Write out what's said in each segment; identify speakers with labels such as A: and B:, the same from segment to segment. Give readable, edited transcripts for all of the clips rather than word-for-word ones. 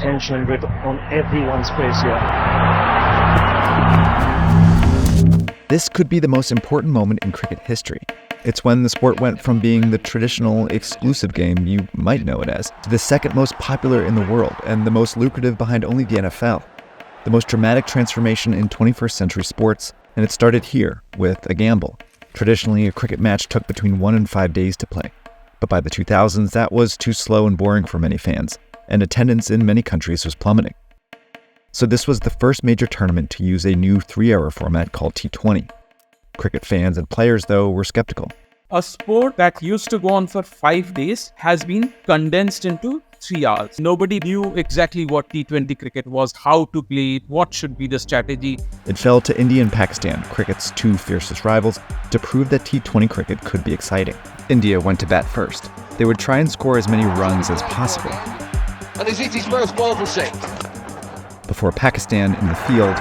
A: attention on everyone's face here.
B: This could be the most important moment in cricket history. It's when the sport went from being the traditional exclusive game you might know it as, to the second most popular in the world and the most lucrative behind only the NFL. The most dramatic transformation in 21st century sports, and it started here with a gamble. Traditionally, a cricket match took between 1 and 5 days to play. But by the 2000s, that was too slow and boring for many fans, and attendance in many countries was plummeting. So this was the first major tournament to use a new 3-hour format called T20. Cricket fans and players, though, were skeptical.
C: A sport that used to go on for 5 days has been condensed into 3 hours. Nobody knew exactly what T20 cricket was, how to play it, what should be the strategy.
B: It fell to India and Pakistan, cricket's two fiercest rivals, to prove that T20 cricket could be exciting. India went to bat first. They would try and score as many runs as possible.
D: And he's hit his first ball for 6.
B: Before Pakistan in the field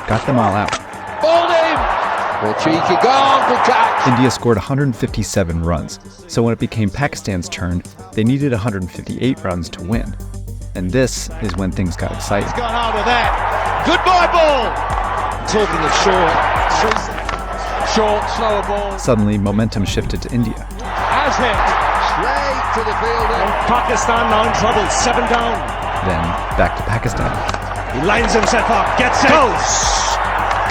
B: got them all out.
D: Bowled him! The cheeky gone, good catch!
B: India scored 157 runs, so when it became Pakistan's turn, they needed 158 runs to win. And this is when things got exciting.
D: He's got hold of that. Goodbye ball! Talking of short, slower ball.
B: Suddenly, momentum shifted to India.
D: Has hit. Straight to the fielder.
A: And Pakistan now in trouble, 7 down.
B: Then back to Pakistan.
A: He lines himself up, gets it. Goes!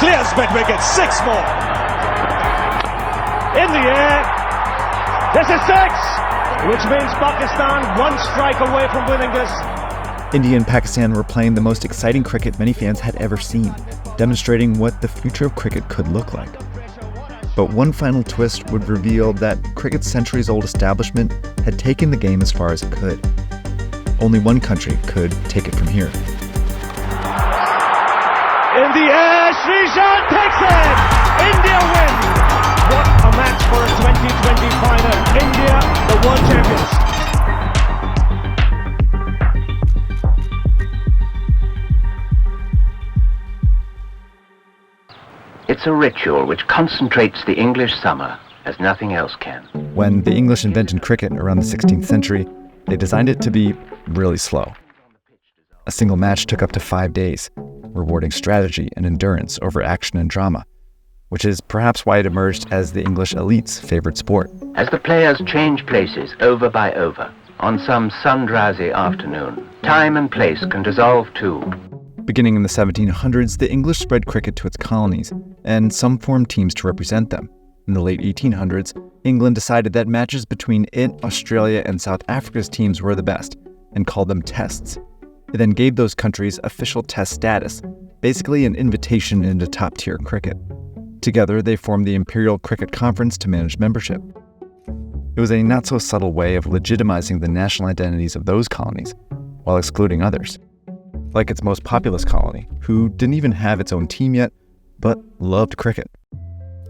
A: Clears mid-wicket, 6 more. In the air. This is 6, which means Pakistan 1 strike away from winning this.
B: India and Pakistan were playing the most exciting cricket many fans had ever seen, demonstrating what the future of cricket could look like. But one final twist would reveal that cricket's centuries-old establishment had taken the game as far as it could. Only one country could take it from here.
A: In the air, Srishan takes it! India win! What a match for a 2020 final. India, the world champions.
E: It's a ritual which concentrates the English summer as nothing else can.
B: When the English invented cricket around the 16th century, they designed it to be really slow. A single match took up to 5 days, rewarding strategy and endurance over action and drama, which is perhaps why it emerged as the English elite's favorite sport.
E: As the players change places over by over, on some sun-drowsy afternoon, time and place can dissolve too.
B: Beginning in the 1700s, the English spread cricket to its colonies, and some formed teams to represent them. In the late 1800s, England decided that matches between it, Australia, and South Africa's teams were the best, and called them tests. It then gave those countries official test status, basically an invitation into top-tier cricket. Together, they formed the Imperial Cricket Conference to manage membership. It was a not-so-subtle way of legitimizing the national identities of those colonies, while excluding others. Like its most populous colony, who didn't even have its own team yet, but loved cricket.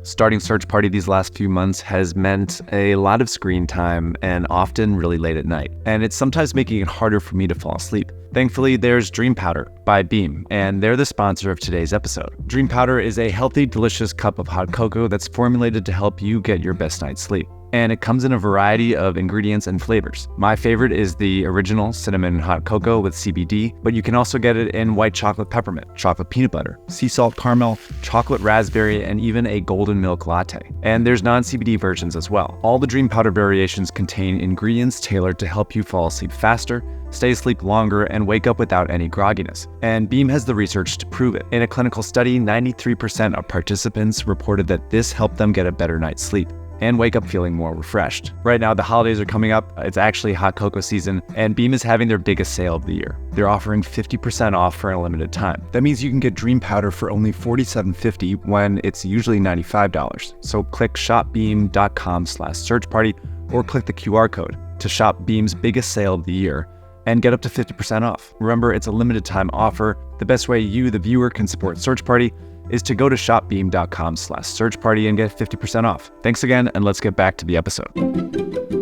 B: Starting Search Party these last few months has meant a lot of screen time and often really late at night. And it's sometimes making it harder for me to fall asleep. Thankfully, there's Dream Powder by Beam, and they're the sponsor of today's episode. Dream Powder is a healthy, delicious cup of hot cocoa that's formulated to help you get your best night's sleep. And it comes in a variety of ingredients and flavors. My favorite is the original cinnamon hot cocoa with CBD, but you can also get it in white chocolate peppermint, chocolate peanut butter, sea salt caramel, chocolate raspberry, and even a golden milk latte. And there's non-CBD versions as well. All the Dream Powder variations contain ingredients tailored to help you fall asleep faster, stay asleep longer, and wake up without any grogginess. And Beam has the research to prove it. In a clinical study, 93% of participants reported that this helped them get a better night's sleep and wake up feeling more refreshed. Right now, the holidays are coming up. It's actually hot cocoa season, and Beam is having their biggest sale of the year. They're offering 50% off for a limited time. That means you can get Dream Powder for only $47.50 when it's usually $95. So click shopbeam.com/searchparty or click the QR code to shop Beam's biggest sale of the year and get up to 50% off. Remember, it's a limited time offer. The best way you, the viewer, can support Search Party is to go to shopbeam.com/searchparty and get 50% off. Thanks again, and let's get back to the episode.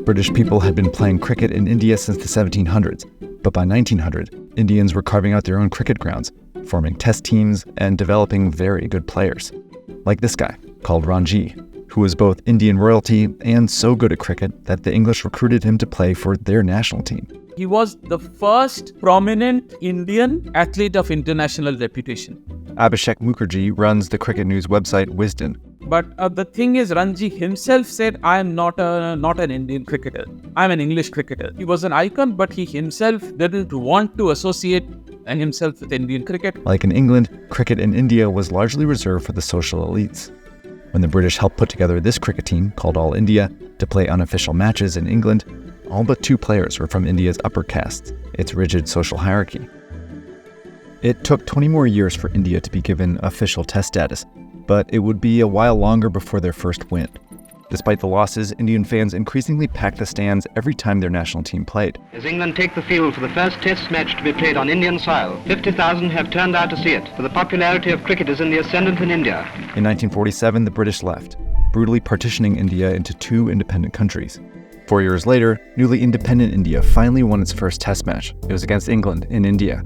B: British people had been playing cricket in India since the 1700s, but by 1900, Indians were carving out their own cricket grounds, forming test teams and developing very good players. Like this guy, called Ranji. who was both Indian royalty and so good at cricket that the English recruited him to play for their national team.
C: He was the first prominent Indian athlete of international reputation.
B: Abhishek Mukherjee runs the cricket news website Wisden.
C: But the thing is, Ranji himself said, I am not an Indian cricketer. I'm an English cricketer. He was an icon, but he himself didn't want to associate himself with Indian cricket.
B: Like in England, cricket in India was largely reserved for the social elites. When the British helped put together this cricket team, called All India, to play unofficial matches in England, all but 2 players were from India's upper castes, its rigid social hierarchy. It took 20 more years for India to be given official test status, but it would be a while longer before their first win. Despite the losses, Indian fans increasingly packed the stands every time their national team played.
F: As England take the field for the first test match to be played on Indian soil, 50,000 have turned out to see it, for the popularity of cricket is in the ascendant in India.
B: In 1947, the British left, brutally partitioning India into 2 independent countries. 4 years later, newly independent India finally won its first test match. It was against England in India.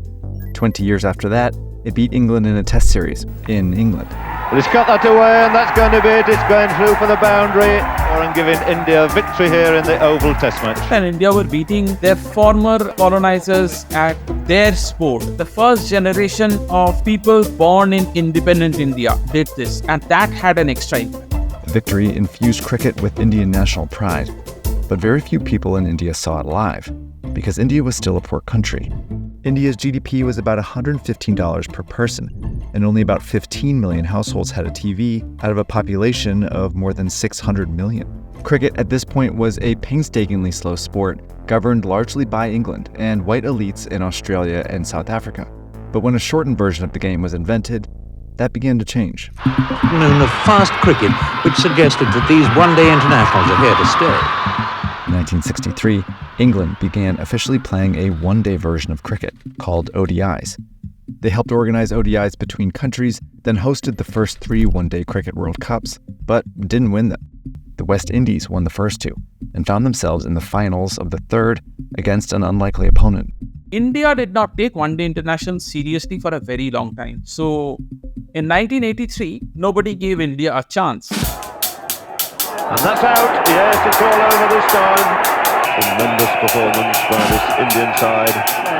B: 20 years after that, it beat England in a test series in England.
D: But he's cut that away, and that's going to be it. It's going through for the boundary, and giving India victory here in the Oval Test match.
C: And India were beating their former colonizers at their sport. The first generation of people born in independent India did this, and that had an extra impact.
B: The victory infused cricket with Indian national pride, but very few people in India saw it live, because India was still a poor country. India's GDP was about $115 per person, and only about 15 million households had a TV out of a population of more than 600 million. Cricket at this point was a painstakingly slow sport, governed largely by England and white elites in Australia and South Africa. But when a shortened version of the game was invented, that began to change.
G: Known of fast cricket, which suggested that these one-day internationals are here to stay.
B: In 1963, England began officially playing a one-day version of cricket called ODIs. They helped organize ODIs between countries, then hosted the first 3 one-day cricket World Cups, but didn't win them. The West Indies won the first 2 and found themselves in the finals of the third against an unlikely opponent.
C: India did not take one-day internationals seriously for a very long time. So, in 1983, nobody gave India a chance.
D: And that's out. Yes, it's all over this time. Tremendous performance by this Indian side.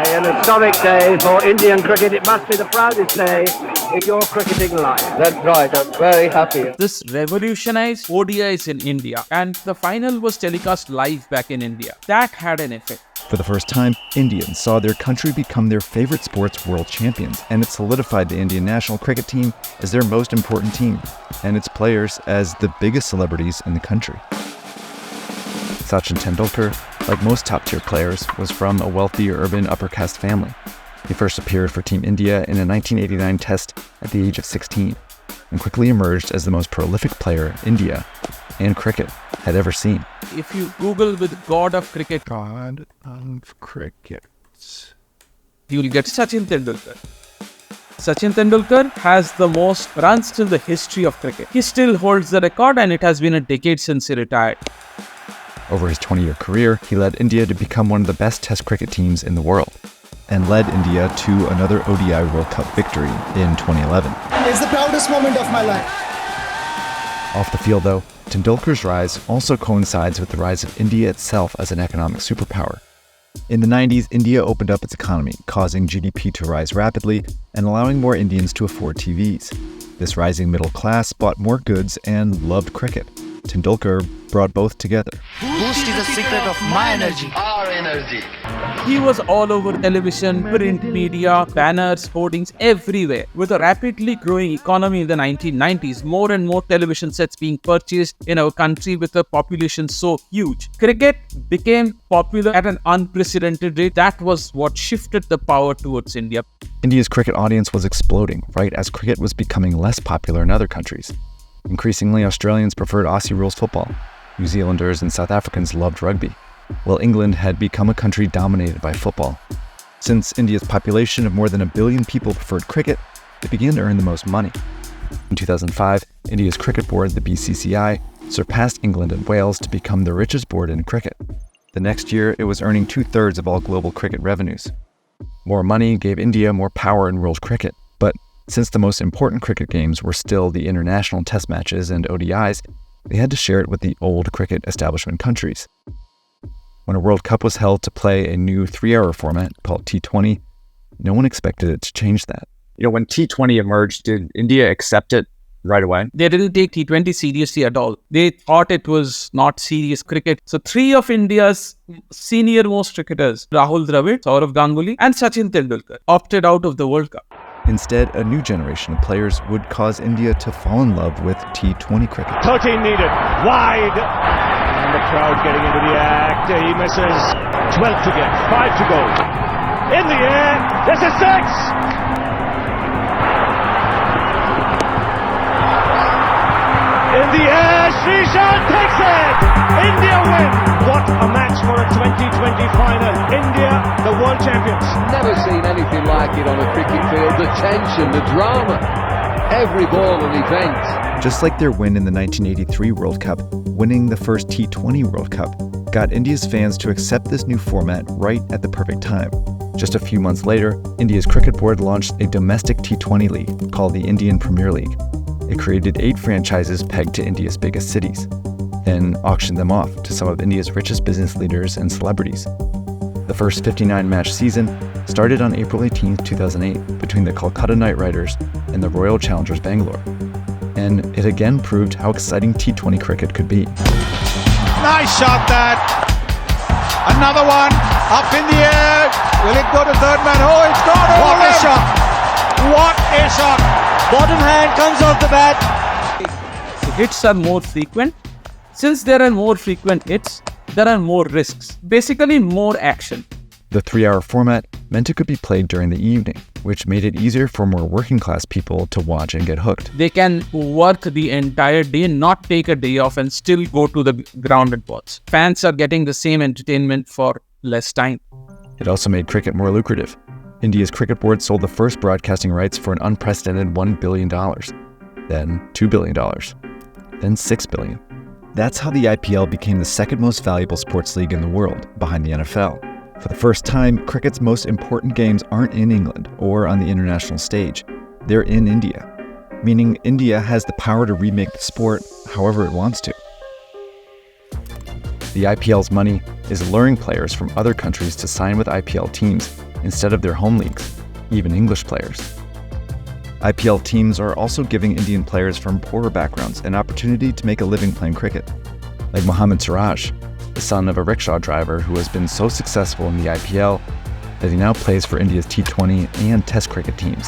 H: An historic day for Indian cricket. It must be the proudest day if you're cricketing live. That's right. I'm very happy.
C: This revolutionized ODIs in India, and the final was telecast live back in India. That had an effect.
B: For the first time, Indians saw their country become their favorite sports world champions, and it solidified the Indian national cricket team as their most important team, and its players as the biggest celebrities in the country. Sachin Tendulkar, like most top-tier players, was from a wealthy urban upper-caste family. He first appeared for Team India in a 1989 test at the age of 16, and quickly emerged as the most prolific player India and cricket had ever seen.
C: If you Google with God of cricket,
B: God of cricket,
C: you will get Sachin Tendulkar. Sachin Tendulkar has the most runs in the history of cricket. He still holds the record, and it has been a decade since he retired.
B: Over his 20-year career, he led India to become one of the best Test cricket teams in the world, and led India to another ODI World Cup victory in 2011.
I: It's the proudest moment of my life.
B: Off the field, though, Tendulkar's rise also coincides with the rise of India itself as an economic superpower. In the 90s, India opened up its economy, causing GDP to rise rapidly and allowing more Indians to afford TVs. This rising middle class bought more goods and loved cricket. Tendulkar brought both together.
I: Boost is the secret of my energy.
D: Our energy.
C: He was all over television, print media, banners, hoardings, everywhere. With a rapidly growing economy in the 1990s, more and more television sets being purchased in our country with a population so huge. Cricket became popular at an unprecedented rate. That was what shifted the power towards India.
B: India's cricket audience was exploding right as cricket was becoming less popular in other countries. Increasingly, Australians preferred Aussie rules football. New Zealanders and South Africans loved rugby, while England had become a country dominated by football. Since India's population of more than 1 billion people preferred cricket, it began to earn the most money. In 2005, India's cricket board, the BCCI, surpassed England and Wales to become the richest board in cricket. The next year, it was earning 2/3 of all global cricket revenues. More money gave India more power in world cricket, but since the most important cricket games were still the international test matches and ODIs, They had to share it with the old cricket establishment countries. When a World Cup was held to play a new 3-hour format called T20, no one expected it to change that.
J: When T20 emerged, did India accept it right away?
C: They didn't take T20 seriously at all. They thought it was not serious cricket. So 3 of India's senior most cricketers, Rahul Dravid, Sourav Ganguly and Sachin Tendulkar, opted out of the World Cup.
B: Instead, a new generation of players would cause India to fall in love with T20 cricket.
A: 13 needed, wide, and the crowd getting into the act. He misses. 12 to get, 5 to go. In the air, this is 6. In the air, Srishan takes it! India win! What a match for a 2020 final. India, the world champions.
K: Never seen anything like it on a cricket field. The tension, the drama. Every ball an event.
B: Just like their win in the 1983 World Cup, winning the first T20 World Cup got India's fans to accept this new format right at the perfect time. Just a few months later, India's cricket board launched a domestic T20 league called the Indian Premier League. It created 8 franchises pegged to India's biggest cities, then auctioned them off to some of India's richest business leaders and celebrities. The first 59-match season started on April 18, 2008, between the Kolkata Knight Riders and the Royal Challengers Bangalore. And it again proved how exciting T20 cricket could be.
L: Nice shot that. Another one up in the air. Will it go to third man? Oh, it's gone over. What a shot. What a shot. Bottom hand comes off the bat.
C: The hits are more frequent. Since there are more frequent hits, there are more risks. Basically, more action.
B: The 3-hour format meant it could be played during the evening, which made it easier for more working-class people to watch and get hooked.
C: They can work the entire day, not take a day off and still go to the ground and watch. Fans are getting the same entertainment for less time.
B: It also made cricket more lucrative. India's cricket board sold the first broadcasting rights for an unprecedented $1 billion, then $2 billion, then $6 billion. That's how the IPL became the second most valuable sports league in the world, behind the NFL. For the first time, cricket's most important games aren't in England or on the international stage. They're in India, meaning India has the power to remake the sport however it wants to. The IPL's money is luring players from other countries to sign with IPL teams instead of their home leagues, even English players. IPL teams are also giving Indian players from poorer backgrounds an opportunity to make a living playing cricket, like Mohammad Siraj, the son of a rickshaw driver who has been so successful in the IPL that he now plays for India's T20 and Test cricket teams.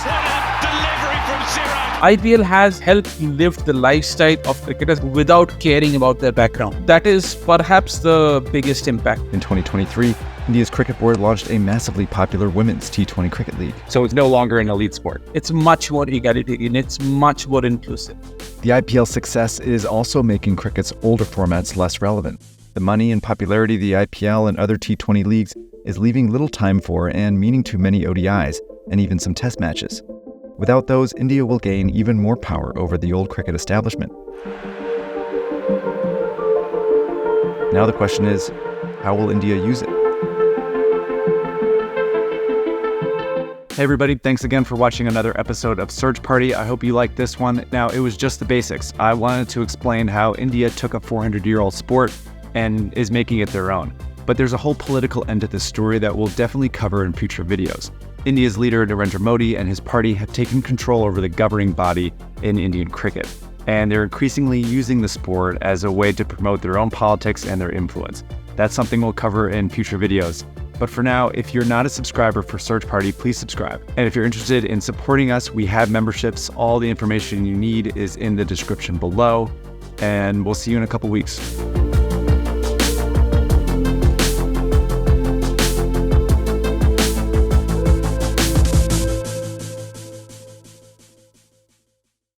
C: IPL has helped lift the lifestyle of cricketers without caring about their background. That is perhaps the biggest impact.
B: In 2023, India's cricket board launched a massively popular women's T20 cricket league.
J: So it's no longer an elite sport.
C: It's much more egalitarian. It's much more inclusive.
B: The IPL's success is also making cricket's older formats less relevant. The money and popularity of the IPL and other T20 leagues is leaving little time for and meaning to many ODIs and even some test matches. Without those, India will gain even more power over the old cricket establishment. Now the question is, how will India use it? Hey everybody, thanks again for watching another episode of Search Party. I hope you liked this one. Now, it was just the basics. I wanted to explain how India took a 400-year-old sport and is making it their own. But there's a whole political end to this story that we'll definitely cover in future videos. India's leader, Narendra Modi, and his party have taken control over the governing body in Indian cricket. And they're increasingly using the sport as a way to promote their own politics and their influence. That's something we'll cover in future videos. But for now, if you're not a subscriber for Search Party, please subscribe. And if you're interested in supporting us, we have memberships. All the information you need is in the description below. And we'll see you in a couple weeks.